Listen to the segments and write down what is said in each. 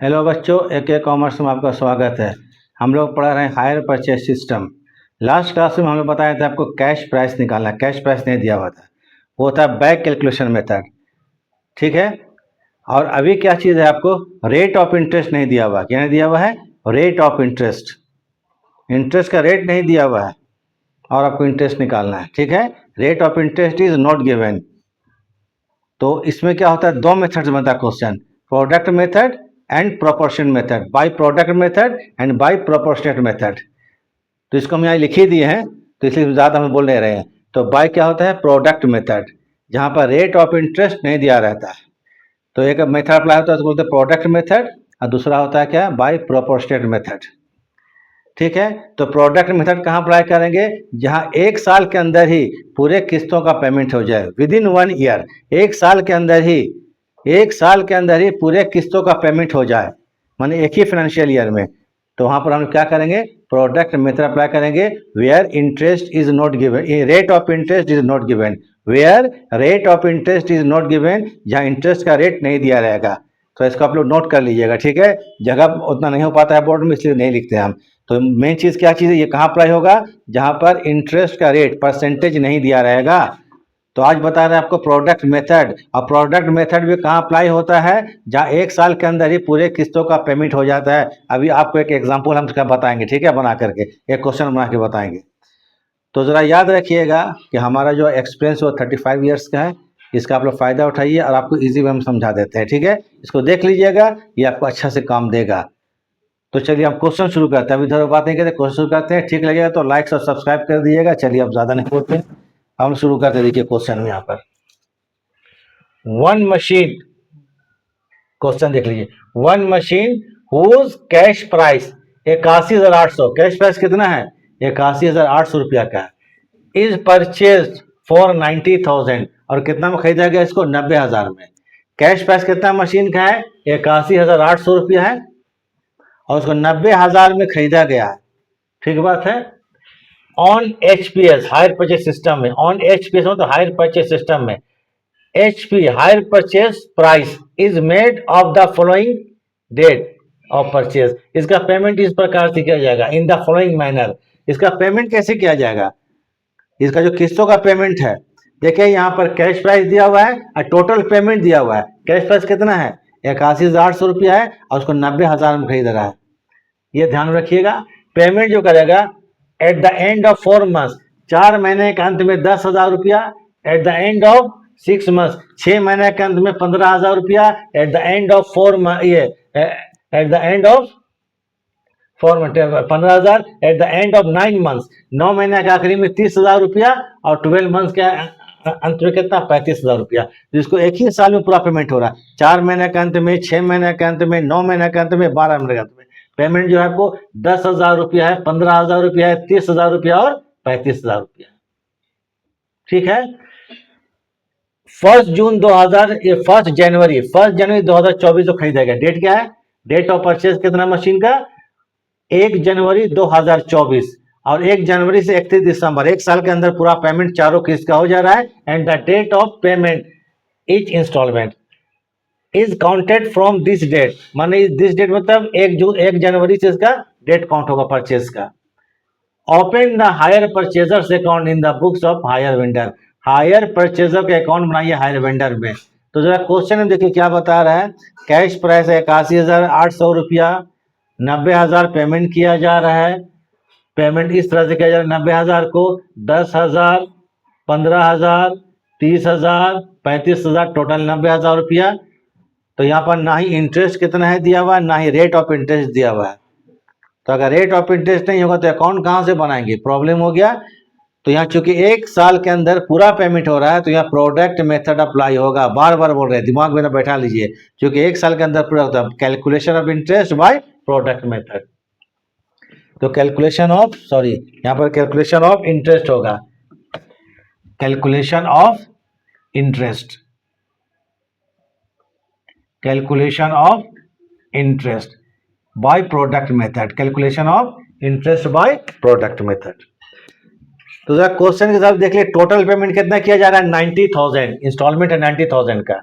Hello बच्चों, ए commerce में आपका स्वागत है। हम लोग पढ़ा रहे हैं higher purchase system. Last class में हम लोग बताया था आपको कैश प्राइस निकालना। कैश प्राइस नहीं दिया हुआ था, वो था बैक कैलकुलेशन मेथड। ठीक है। और अभी क्या चीज़ है, आपको रेट ऑफ इंटरेस्ट नहीं दिया हुआ। क्या नहीं दिया हुआ है? Rate of interest. इंटरेस्ट का रेट नहीं दिया हुआ है और आपको इंटरेस्ट निकालना है। ठीक है। Rate of interest is not given. तो इसमें क्या होता है, दो मेथड से बनता है question, product method and proportion method, by product method and by proportionate method. तो इसको हम यहाँ लिख ही दिए हैं, तो इसलिए ज़्यादा हम बोल नहीं रहे हैं। तो बाय क्या होता है? प्रोडक्ट मेथड, जहाँ पर रेट ऑफ इंटरेस्ट नहीं दिया रहता है। तो एक मेथड अप्लाई होता है, उसको बोलते हैं प्रोडक्ट मेथड, और दूसरा होता है क्या? By proportionate method. ठीक है। तो प्रोडक्ट मेथड कहाँ अप्लाई करेंगे? जहाँ एक साल के अंदर ही पूरे किस्तों का पेमेंट हो जाए, विद इन 1 ईयर। एक साल के अंदर ही पूरे किस्तों का पेमेंट हो जाए, माने एक ही फाइनेंशियल ईयर में। तो वहाँ पर हम क्या करेंगे? प्रोडक्ट मेथड अप्लाई करेंगे। Where interest is not given, rate of interest is not given. Where rate of interest is not given, जहाँ इंटरेस्ट का रेट नहीं दिया रहेगा। तो इसको आप लोग नोट कर लीजिएगा। ठीक है। जगह उतना नहीं हो पाता है बोर्ड में, इसलिए नहीं लिखते हैं हम। तो मेन चीज़ क्या चीज़ है, ये कहाँ अप्लाई होगा? जहाँ पर इंटरेस्ट का रेट परसेंटेज नहीं दिया रहेगा। तो आज बता रहे हैं आपको प्रोडक्ट मेथड, और प्रोडक्ट मेथड भी कहाँ अप्लाई होता है? जहाँ एक साल के अंदर ही पूरे किस्तों का पेमेंट हो जाता है। अभी आपको एक एग्जाम्पल हम इसका बताएंगे। ठीक है, बना करके एक क्वेश्चन बना के बताएंगे। तो ज़रा याद रखिएगा कि हमारा जो एक्सपीरियंस वो 35 ईयर्स का है। इसका आप लोग फ़ायदा उठाइए और आपको ईजी वे में समझा देते हैं। ठीक है, इसको देख लीजिएगा, ये आपको अच्छा से काम देगा। तो चलिए हम क्वेश्चन शुरू करते हैं। अभी इधर बात नहीं करते, क्वेश्चन शुरू करते हैं। ठीक लगेगा तो लाइक और सब्सक्राइब कर दीजिएगा। चलिए अब ज़्यादा नहीं बोलते, हम शुरू करते। देखिए क्वेश्चन में यहाँ पर वन मशीन, क्वेश्चन देख लीजिए। One machine whose cash price 81,800, cash price कितना है? 81,800 रुपया का है। इज परचेज फॉर 90,000, और कितना में खरीदा गया इसको? 90,000 में। कैश प्राइस कितना मशीन का है? 81,800 रुपया है, और उसको 90,000 में खरीदा गया है। ठीक बात है। On HPS, hire purchase system में, ऑन एचपीएस मतलब हायर परचेज सिस्टम में, HP hire purchase price is made of the following date of purchase. इसका पेमेंट इस प्रकार से किया जाएगा, इन द फॉलोइंग मैनर। इसका पेमेंट कैसे किया जाएगा? इसका जो किस्तों का पेमेंट है, देखिए यहाँ पर कैश प्राइस दिया हुआ है और टोटल पेमेंट दिया हुआ है। कैश प्राइस कितना है? 81,800 रुपया है, और उसको 90,000 में खरीद रहा है। ये ध्यान रखिएगा। पेमेंट जो करेगा at the end of 4 month, 4 महीने के अंत में 10,000 रुपया। At the end of 6 month, 6 महीने के अंत में 15,000 रुपया। At the end of 4 month, ये at the end of 4 month 15,000। At the end of 9 month, 9 महीने के आखिरी में 30,000 रुपया। और 12 मंथ के अंत में कितना? 35,000 रुपया। जिसको एक ही साल में पूरा पेमेंट हो रहा है। 4 महीने के अंत में, 6 महीने के अंत में, 9 महीने के अंत में, 12 महीने के अंत में। पेमेंट जो है आपको 10,000 रुपया है, 15,000 रुपया है, 30,000 रुपया और 35,000 रुपया। ठीक है। 1 जनवरी 2024 को खरीदा गया। डेट क्या है? डेट ऑफ परचेज कितना मशीन का? 1 जनवरी 2024, और 1 जनवरी से 31 दिसंबर, एक साल के अंदर पूरा पेमेंट चारों किस्त का हो जा रहा है। And the date of payment each instalment is counted from this date, माने दिस डेट मतलब 1 जनवरी से इसका डेट काउंट होगा परचेज का। Open the hire purchasers account in the books of hire vendor, hire purchaser के अकाउंट बनाइए hire vendor में। तो जरा क्वेश्चन में देखिए क्या बता रहा है। कैश प्राइस है 81,800 रुपया, 90,000 पेमेंट किया जा रहा है। पेमेंट इस तरह से किया जा रहा है, 90,000 को 10,000, 15,000, 30,000, 35,000, टोटल 90,000 रुपया। तो यहाँ पर ना ही इंटरेस्ट कितना है दिया हुआ है, ना ही रेट ऑफ इंटरेस्ट दिया हुआ है। तो अगर रेट ऑफ इंटरेस्ट नहीं होगा तो अकाउंट कहाँ से बनाएंगे? प्रॉब्लम हो गया। तो यहाँ चूंकि एक साल के अंदर पूरा पेमेंट हो रहा है, तो यहाँ प्रोडक्ट मेथड अप्लाई होगा। बार बार बोल रहे हैं, दिमाग में ना बैठा लीजिए। क्योंकि एक साल के अंदर पूरा होता है, calculation of interest by product method. तो कैलकुलेशन ऑफ, सॉरी, यहाँ पर कैलकुलेशन ऑफ इंटरेस्ट होगा। Calculation of interest, calculation of interest by product method, calculation of interest by product method. तो जरा क्वेश्चन के साथ देख लिया, टोटल पेमेंट कितना किया जा रहा है? 90,000, इंस्टॉलमेंट है 90,000 का।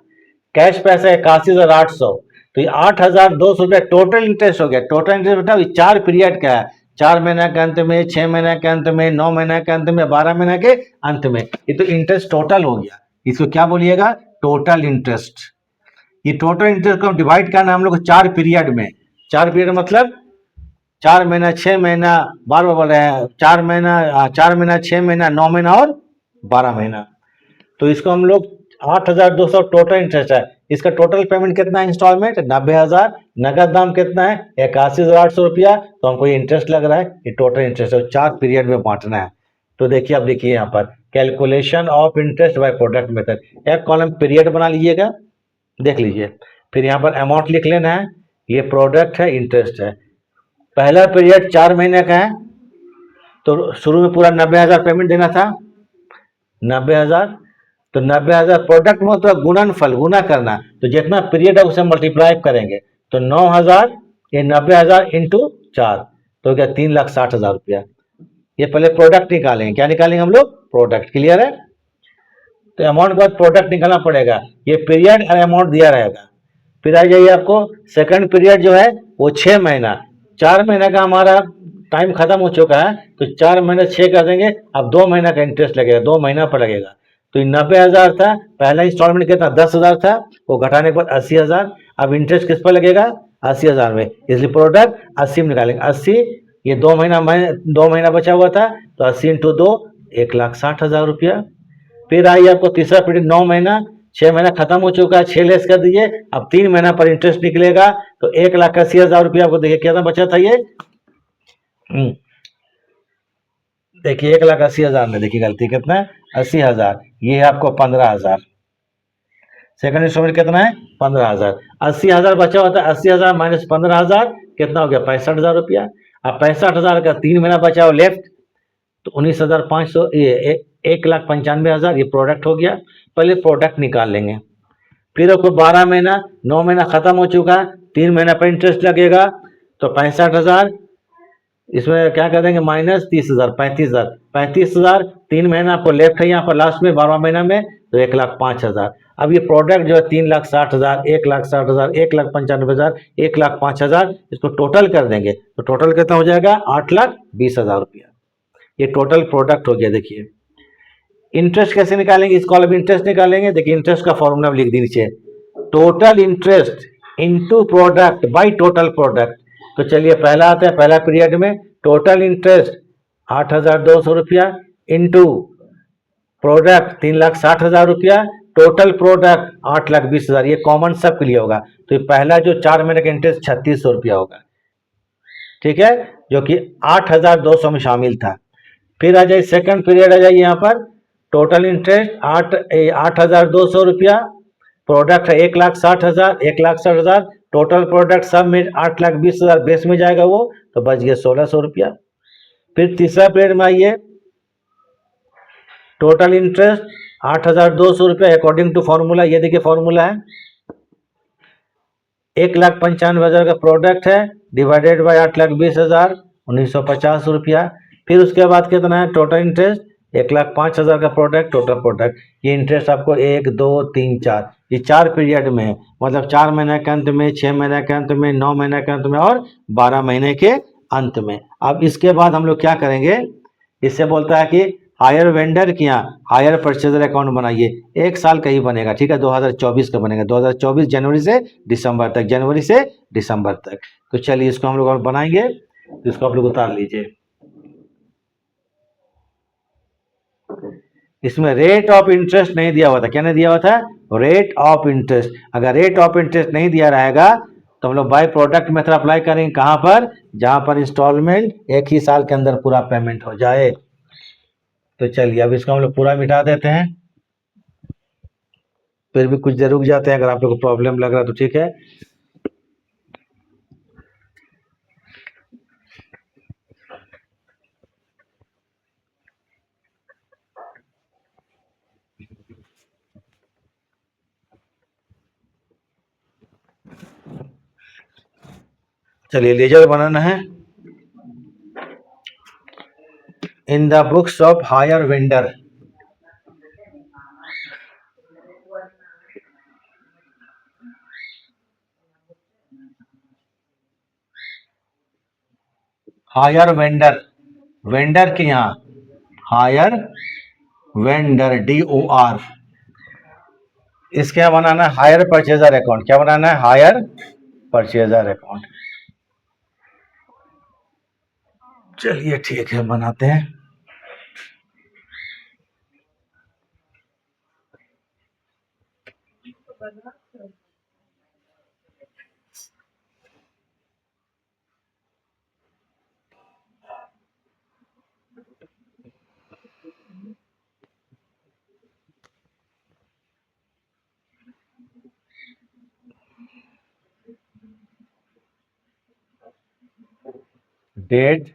कैश पैसा है 81,800, तो ये 8,200 रुपया टोटल इंटरेस्ट हो गया। टोटल इंटरेस्ट बताओ ये 4 पीरियड का है, 4 महीना के अंत में, 6 महीना के अंत में, 9 महीना के अंत में, 12 महीना के अंत में। ये तो इंटरेस्ट टोटल हो गया, इसको क्या बोलिएगा, टोटल इंटरेस्ट। ये टोटल इंटरेस्ट को डिवाइड करना हम लोग 4 पीरियड में। 4 पीरियड मतलब 4 महीना, 6 महीना, बार बार बोल रहे हैं, 4 महीना, 4 महीना, 6 महीना, 9 महीना और 12 महीना। तो इसको हम लोग 8,200 टोटल इंटरेस्ट है। इसका टोटल पेमेंट कितना है इंस्टॉलमेंट, 90,000। नगद दाम कितना है, 81,800 रुपया। तो हमको ये इंटरेस्ट लग रहा है, ये टोटल इंटरेस्ट है, 4 पीरियड में बांटना है। तो देखिए, अब देखिए यहाँ पर calculation of interest by product method. एक कॉलम पीरियड बना लीजिएगा, देख लीजिए। फिर यहाँ पर अमाउंट लिख लेना है, ये प्रोडक्ट है, इंटरेस्ट है। पहला पीरियड 4 महीने का है, तो शुरू में पूरा 90,000 पेमेंट देना था, 90,000। तो 90,000 प्रोडक्ट में तो गुणनफल, गुना करना, तो जितना पीरियड है उसे मल्टीप्लाई करेंगे। तो 9,000 ये 90,000 इंटू 4, तो क्या 3,60,000 रुपया। ये पहले प्रोडक्ट निकालेंगे, क्या निकालेंगे हम लोग, प्रोडक्ट। क्लियर है। तो अमाउंट के बाद प्रोडक्ट निकालना पड़ेगा, ये पीरियड और अमाउंट दिया रहेगा। फिर आ जाइए, आपको सेकंड पीरियड जो है वो 6 महीना, 4 महीना का हमारा टाइम खत्म हो चुका है, तो 4 महीने 6 कर देंगे, अब 2 महीना का इंटरेस्ट लगेगा, 2 महीना पर लगेगा। तो 90,000 था, पहला इंस्टॉलमेंट कितना 10,000 था, वो घटाने के बाद 80,000। अब इंटरेस्ट किस पर लगेगा, 80,000 में, इसलिए प्रोडक्ट 80 में निकालेंगे। 80, ये 2 महीना बचा हुआ था, तो 80 इंटू 2, 1,60,000 रुपया। फिर आइए, आपको तीसरा पीरियड 9 महीना, 6 महीना खत्म हो चुका है, 6 लेस कर दीजिए, अब 3 महीना पर इंटरेस्ट निकलेगा, तो 1,80,000 रुपया आपको देखिए कितना बचा था ये, देखिए 1,80,000 में, देखिए गलती कितना है, 80,000, ये है आपको 15,000। सेकंड इंस्टॉलमेंट कितना है, 15,000। 80,000 बचा हुआ था, 80,000 माइनस 15,000 कितना हो गया, 65,000 रुपया। अब 65,000 का 3 महीना बचा हो लेफ्ट, तो 19,500, ये 1,95,000, ये प्रोडक्ट हो गया। पहले प्रोडक्ट निकाल लेंगे। फिर आपको 12 महीना, 9 महीना खत्म हो चुका है, 3 महीना पर इंटरेस्ट लगेगा, तो 65,000, इसमें क्या कर देंगे माइनस 30,000, 35,000, 35,000, 3 महीना आपको लेफ्ट है यहाँ पर लास्ट में 12वां महीना में, तो 1,05,000। अब ये प्रोडक्ट जो है 3,60,000, 1,60,000, 1,95,000, 1,05,000, इसको टोटल कर देंगे, तो टोटल कितना हो जाएगा, 8,20,000 रुपया। ये टोटल प्रोडक्ट हो गया। देखिए इंटरेस्ट कैसे निकालेंगे, इस कॉलम इंटरेस्ट निकालेंगे। देखिए इंटरेस्ट का फॉर्मूला लिख दी नीचे, total interest into product by total product. तो चलिए पहला आता है, पहला पीरियड में टोटल इंटरेस्ट 8,200 रुपया इंटू प्रोडक्ट 3,60,000 रुपया, टोटल प्रोडक्ट 8,20,000। ये कॉमन सब के लिए होगा, तो पहला जो 4 महीने का इंटरेस्ट 3,600 रुपया होगा, ठीक है, जो कि 8,200 में शामिल था। फिर आ जाइए सेकंड पीरियड, आ जाइए यहाँ पर, टोटल इंटरेस्ट 8,200 रुपया, प्रोडक्ट है 1,60,000, 1,60,000, टोटल प्रोडक्ट सब में 8,20,000 बेस में जाएगा वो, तो बच गया 1,600 रुपया। फिर तीसरा पीरियड में आइए, टोटल इंटरेस्ट 8,200 रुपया अकॉर्डिंग टू फॉर्मूला, ये देखिए फॉर्मूला है, 1,95,000 का प्रोडक्ट है डिवाइडेड बाय 8,20,000, 1,950 रुपया। फिर उसके बाद कितना है टोटल इंटरेस्ट, 1,05,000 का प्रोडक्ट, टोटल प्रोडक्ट। ये इंटरेस्ट आपको 1, 2, 3, 4, ये 4 पीरियड में है, मतलब 4 महीने के अंत में, 6 महीने के अंत में, 9 महीने के अंत में और 12 महीने के अंत में। अब इसके बाद हम लोग क्या करेंगे, इससे बोलता है कि हायर वेंडर के यहाँ हायर परचेजर अकाउंट बनाइए, 1 साल का ही बनेगा, ठीक है, 2024 का बनेगा, 2024 जनवरी से दिसंबर तक, जनवरी से दिसंबर तक। तो चलिए इसको हम लोग बनाएंगे, तो इसको आप लोग उतार लीजिए। इसमें रेट ऑफ इंटरेस्ट नहीं दिया हुआ था, क्या नहीं दिया हुआ था, रेट ऑफ इंटरेस्ट। अगर रेट ऑफ इंटरेस्ट नहीं दिया रहेगा तो हम लोग बाय प्रोडक्ट मेथड अप्लाई करेंगे, कहां पर, जहां पर इंस्टॉलमेंट एक ही साल के अंदर पूरा पेमेंट हो जाए। तो चलिए अब इसको हम लोग पूरा मिटा देते हैं, फिर भी कुछ देर रुक जाते हैं, अगर आप लोग को प्रॉब्लम लग रहा है तो ठीक है। चलिए लेजर बनाना है, इन the books of hire vendor, higher vendor, vendor के यहाँ हायर वेंडर DOR, इसके यहाँ बनाना है हायर परचेजर अकाउंट। क्या बनाना है? Hire purchaser account. चलिए ठीक है, बनाते हैं। डेट,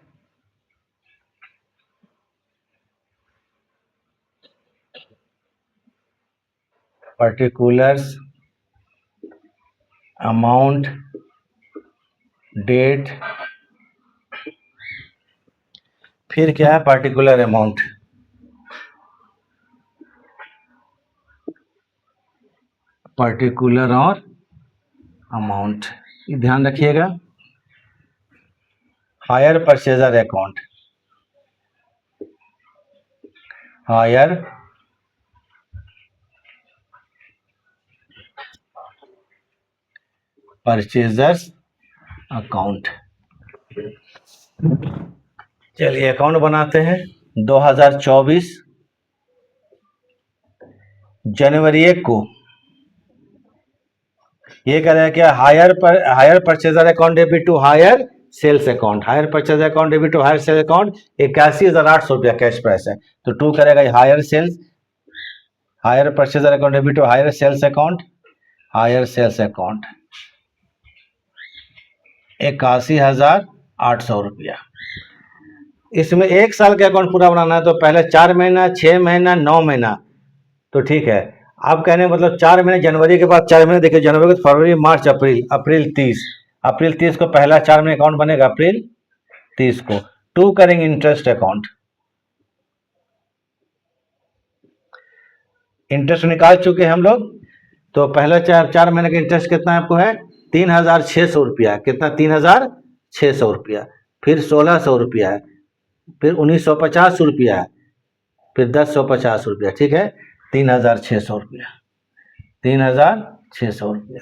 पर्टिकुलर्स, अमाउंट, डेट, फिर क्या है? Particular amount. पर्टिकुलर और अमाउंट, ये ध्यान रखिएगा। Hire purchaser account, hire purchasers account. चलिए अकाउंट बनाते हैं। 2024 जनवरी 1 को ये कह रहा है क्या? Hire purchaser account debit to hire sales account. Hire purchaser account debit to hire sales account 81,800 रुपया कैश प्राइस है, तो टू करेगा hire sales, hire purchaser account debit to hire sales account, hire sales account 81,800 रुपया। इसमें एक साल का account पूरा बनाना है, तो पहले 4 महीना, 6 महीना, 9 महीना, तो ठीक है। आप कहने मतलब 4 महीने, जनवरी के बाद 4 महीने, देखिए जनवरी को फरवरी मार्च अप्रैल, अप्रैल 30 को पहला 4 महीने अकाउंट बनेगा, अप्रैल 30 को। टू करेंगे इंटरेस्ट अकाउंट, इंटरेस्ट निकाल चुके हैं हम लोग। तो पहला 4 महीने का इंटरेस्ट कितना आपको है? 3,600 रुपया। कितना? 3,600 रुपया। फिर 1,600 रुपया है, फिर 1,950 रुपया है, फिर 1,050 रुपया। ठीक है, 3,600 रुपया, 3,600 रुपया।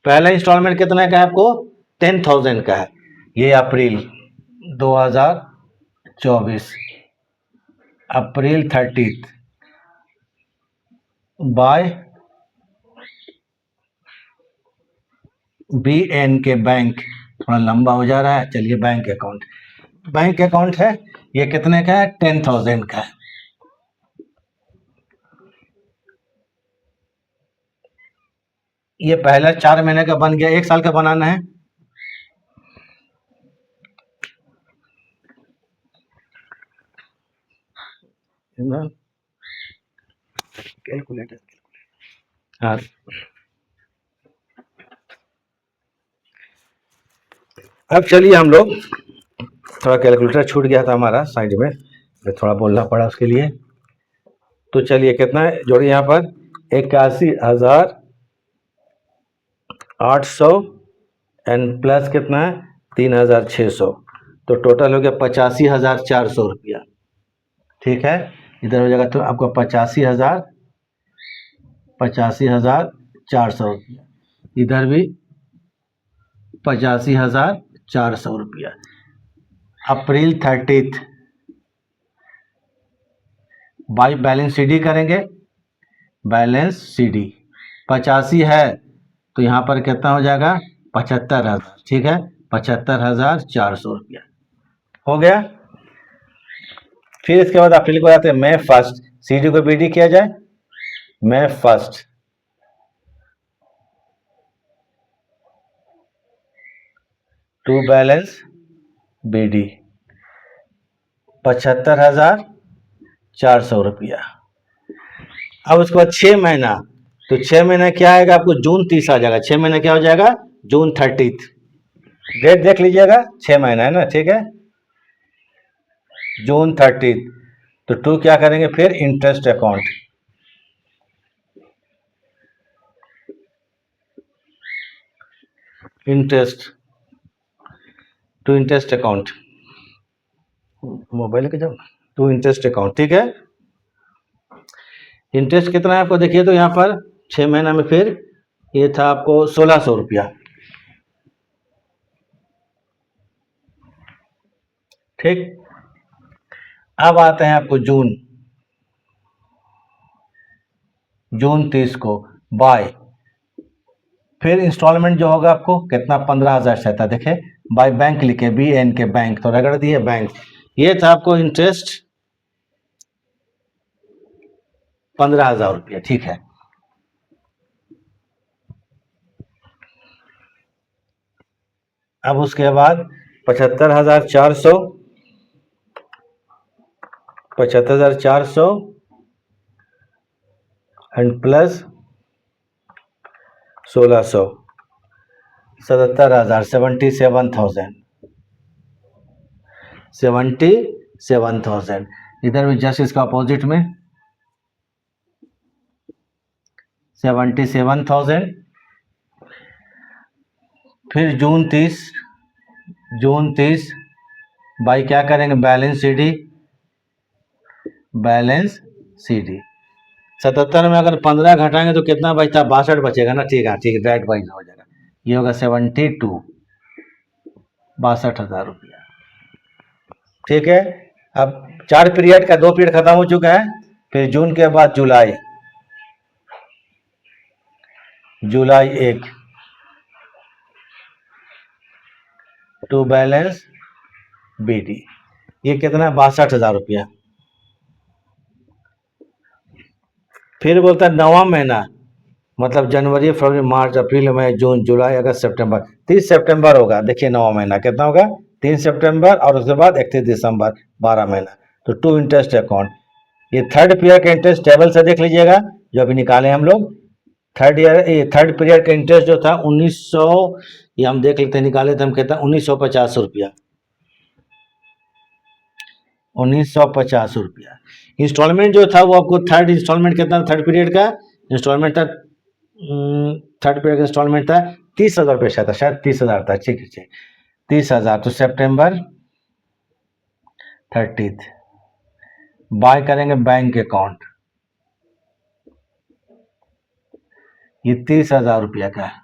पहला इंस्टॉलमेंट कितना का है आपको? 10,000 का है। ये अप्रैल 2024, अप्रैल 30 बाय BN के बैंक। थोड़ा लंबा हो जा रहा है, चलिए बैंक अकाउंट, बैंक अकाउंट है। ये कितने का है? 10,000 का है। ये पहला 4 महीने का बन गया, एक साल का बनाना है। कैलकुलेटर, हाँ। अब चलिए हम लोग, थोड़ा कैलकुलेटर छूट गया था हमारा साइड में, थोड़ा बोलना पड़ा उसके लिए। तो चलिए कितना है जोड़िए यहाँ पर? 81,800 एंड प्लस कितना है? 3,600, तो टोटल हो गया 85,400 रुपया। ठीक है, इधर हो जाएगा तो आपको 85,400 रुपया, इधर भी 85,400 रुपया। अप्रैल 30 बाई बैलेंस CD करेंगे, बैलेंस CD 85 है, तो यहाँ पर कितना हो जाएगा? 75,000। ठीक है, 75,400 रुपया हो गया। फिर इसके बाद अप्रैल को जाते हैं मई 1, CD को BD किया जाए, मई 1 टू बैलेंस BD 75,400 रुपया। अब उसके बाद 6 महीना, तो 6 महीना क्या आएगा आपको? जून 30 आ जाएगा। 6 महीना क्या हो जाएगा? जून 30। डेट देख लीजिएगा, 6 महीना है ना। ठीक है, जून 30। तो टू क्या करेंगे फिर? Interest account, interest to interest account, mobile के जब टू इंटरेस्ट अकाउंट, ठीक है। इंटरेस्ट कितना है आपको देखिए तो यहाँ पर 6 महीना में फिर ये था आपको 1600 रुपया, ठीक। अब आते हैं आपको जून 30 को बाय, फिर इंस्टॉलमेंट जो होगा आपको कितना 15,000 से आता, देखे बाय बैंक लिखे BN के बैंक, तो रगड़ दिए बैंक। ये था आपको इंटरेस्ट 15,000 रुपया, ठीक है। अब उसके बाद 75,400 एंड प्लस 1600 77,000 77,000। इधर भी जस्ट इसका अपोजिट में 77,000। फिर जून 30 बाई क्या करेंगे बैलेंस सी डी 77 में अगर 15 घटाएंगे तो कितना बचता, 62 बचेगा ना, ठीक है, ठीक है, डायरेक्ट वाइज हो जाएगा। ये होगा 62,62,000 रुपया, ठीक है। अब 4 पीरियड का 2 पीरियड खत्म हो चुका है, फिर जून के बाद जुलाई 1 टू बैलेंस BD, ये कितना है 62,000 रुपया। फिर बोलता है 9वां महीना, मतलब जनवरी फरवरी मार्च अप्रैल मई जून जुलाई अगस्त सितंबर, 30 सितंबर होगा, देखिए 9वां महीना कितना होगा 3 सितंबर, और उसके बाद 31 दिसंबर 12 महीना, तो टू इंटरेस्ट अकाउंट। ये थर्ड पीरियड का इंटरेस्ट टेबल से देख लीजिएगा जो अभी निकाले हम लोग। थर्ड पीरियड का इंटरेस्ट जो था 1900, ये हम देख लेते हैं, निकाले थे हम, कहते हैं 1950 रुपया, 1950 रुपया। इंस्टॉलमेंट जो था वो आपको थर्ड इंस्टॉलमेंट कितना, थर्ड पीरियड का इंस्टॉलमेंट था, थर्ड पीरियड का इंस्टॉलमेंट था 30,000 रुपये था, शायद 30,000 था, ठीक है 30,000। तो सितंबर 30 बाय करेंगे बैंक अकाउंट, ये 30,000 रुपया का है।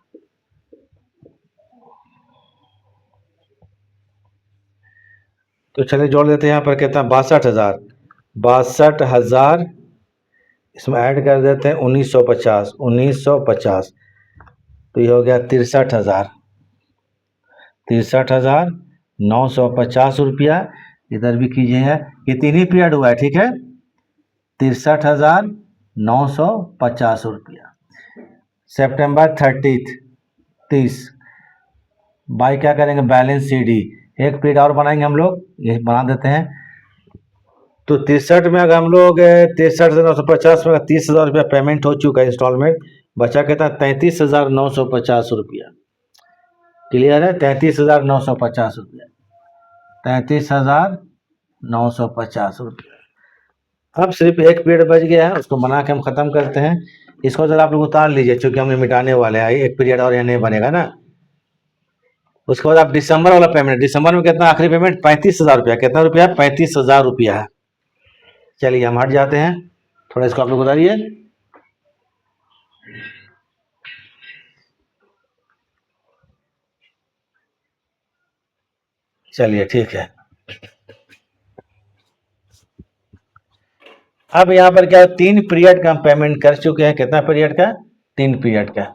तो चलिए जोड़ देते हैं, यहाँ पर कितना 62,000 इसमें ऐड कर देते हैं 1950, तो ये हो गया 63,950 रुपया। इधर भी कीजिए, ये 3 ही पीरियड हुआ है, ठीक है, 63,950 रुपया। सितंबर 30 बाई क्या करेंगे बैलेंस CD, एक पीरियड और बनाएंगे हम लोग, ये बना देते हैं। तो 63 में अगर हम लोग 63,950 में 30,000 रुपया पेमेंट हो चुका है इंस्टॉलमेंट, बचा कहता 33,950 रुपया, क्लियर है, 33,950 रुपया, 33,950 रुपया। अब सिर्फ एक पीरियड बच गया है, उसको बना के हम खत्म करते हैं। इसको जरा आप लोग उतार लीजिए, चूंकि हम मिटाने वाले हैं, एक पीरियड और यहाँ नहीं बनेगा ना। उसके बाद आप दिसंबर वाला पेमेंट, दिसंबर में कितना आखिरी पेमेंट 35,000 रुपया, कितना रुपया 35,000 रुपया है। चलिए हम हट जाते हैं, थोड़ा इसको आप लोग उतारिए। चलिए ठीक है। अब यहाँ पर क्या 3 पीरियड का हम पेमेंट कर चुके हैं, कितना पीरियड का 3 पीरियड का।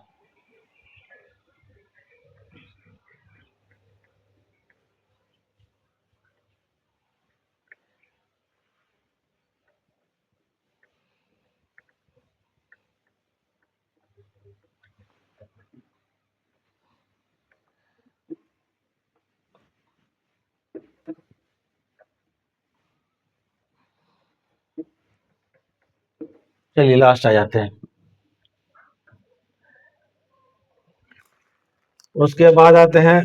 चलिए लास्ट आ जाते हैं। उसके बाद आते हैं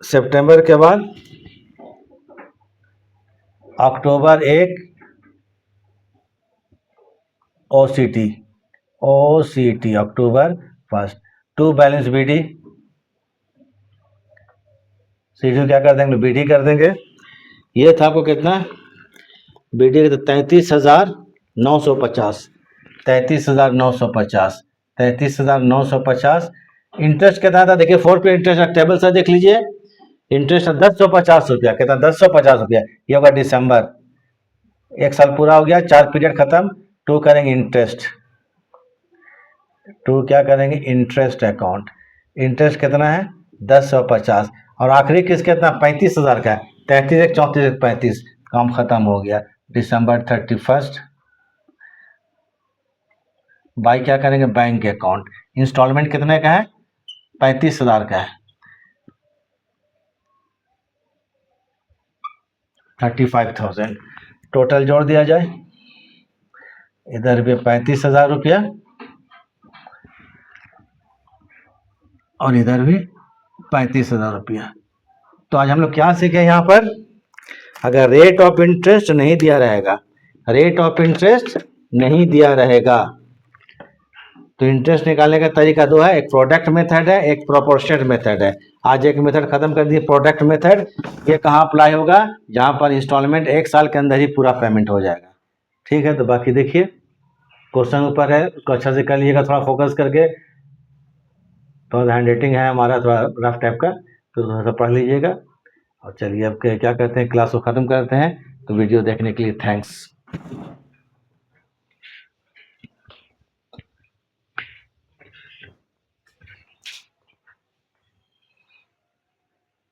सितंबर के बाद अक्टूबर 1 OCT अक्टूबर 1 टू बैलेंस BD सीढ़ी क्या कर देंगे, बीडी कर देंगे। ये था आपको कितना, बीडी का 33,950, 33,950, 33,950। इंटरेस्ट कितना था देखिए, 4 पे इंटरेस्ट टेबल से देख लीजिए। इंटरेस्ट 10,150 रुपया, कितना 10,150 रुपया। ये होगा दिसंबर, 1 साल पूरा हो गया, 4 पीरियड खत्म। टू करेंगे इंटरेस्ट, टू क्या करेंगे, इंटरेस्ट अकाउंट। इंटरेस्ट कितना है 10,150, और आखिरी किस्त कितना 35,000 का है। 33 एक 34 एक 35, काम खत्म हो गया। दिसंबर 31 बाई क्या करेंगे, बैंक अकाउंट। इंस्टॉलमेंट कितने का है, 35,000 का है, 35,000। टोटल जोड़ दिया जाए, इधर भी 35,000 रुपया और इधर भी 35,000 रुपया। तो आज हम लोग क्या सीखे यहाँ पर, अगर रेट ऑफ इंटरेस्ट नहीं दिया रहेगा, रेट ऑफ इंटरेस्ट नहीं दिया रहेगा तो इंटरेस्ट निकालने का तरीका दो है, एक प्रोडक्ट मेथड है, एक प्रोपोर्शनेट मेथड है। आज एक मेथड खत्म कर दिए, प्रोडक्ट मेथड। ये कहाँ अप्लाई होगा, जहाँ पर इंस्टॉलमेंट 1 साल के अंदर ही पूरा पेमेंट हो जाएगा। ठीक है, तो बाकी देखिए क्वेश्चन ऊपर है, उसको अच्छा से कर लीजिएगा, थोड़ा फोकस करके। तो हैंड राइटिंग है हमारा थोड़ा रफ टाइप का, तो थोड़ा सा पढ़ लीजिएगा। और चलिए अब क्या करते हैं, क्लास को ख़त्म करते हैं। तो वीडियो देखने के लिए थैंक्स।